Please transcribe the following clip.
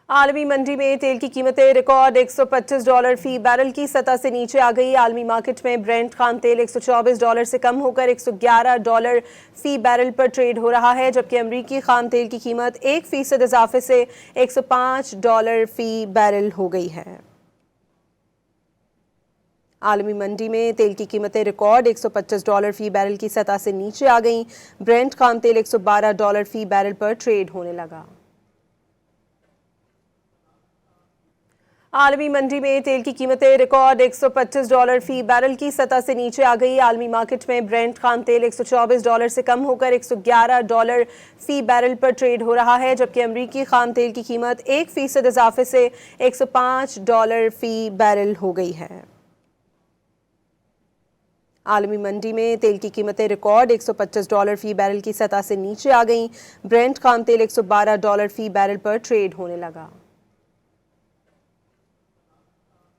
आलमी मंडी में तेल की कीमतें रिकॉर्ड $125 फी बैरल की सतह से नीचे आ गई। आलमी मार्केट में ब्रेंट खाम तेल $124 से कम होकर $111 फी बैरल पर ट्रेड हो रहा है, जबकि अमरीकी खाम तेल की कीमत 1% इजाफे से $105 फी बैरल हो गई है। आलमी मंडी में तेल की कीमतें रिकॉर्ड $125 फी बैरल की सतह से नीचे आ गईं। ब्रेंट खाम तेल $112 फी बैरल पर ट्रेड होने लगा। आलमी मंडी में तेल की कीमतें रिकॉर्ड $125 फी बैरल की सतह से नीचे आ गई। आलमी मार्केट में ब्रेंट खाम तेल $124 से कम होकर $111 फी बैरल पर ट्रेड हो रहा है, जबकि अमरीकी खाम तेल की कीमत 1% इजाफे से $105 फी बैरल हो गई है। आलमी मंडी में तेल की कीमतें रिकॉर्ड $125 फी बैरल की सतह से नीचे आ गईं। ब्रेंट खाम तेल $112 फी बैरल पर ट्रेड होने लगा।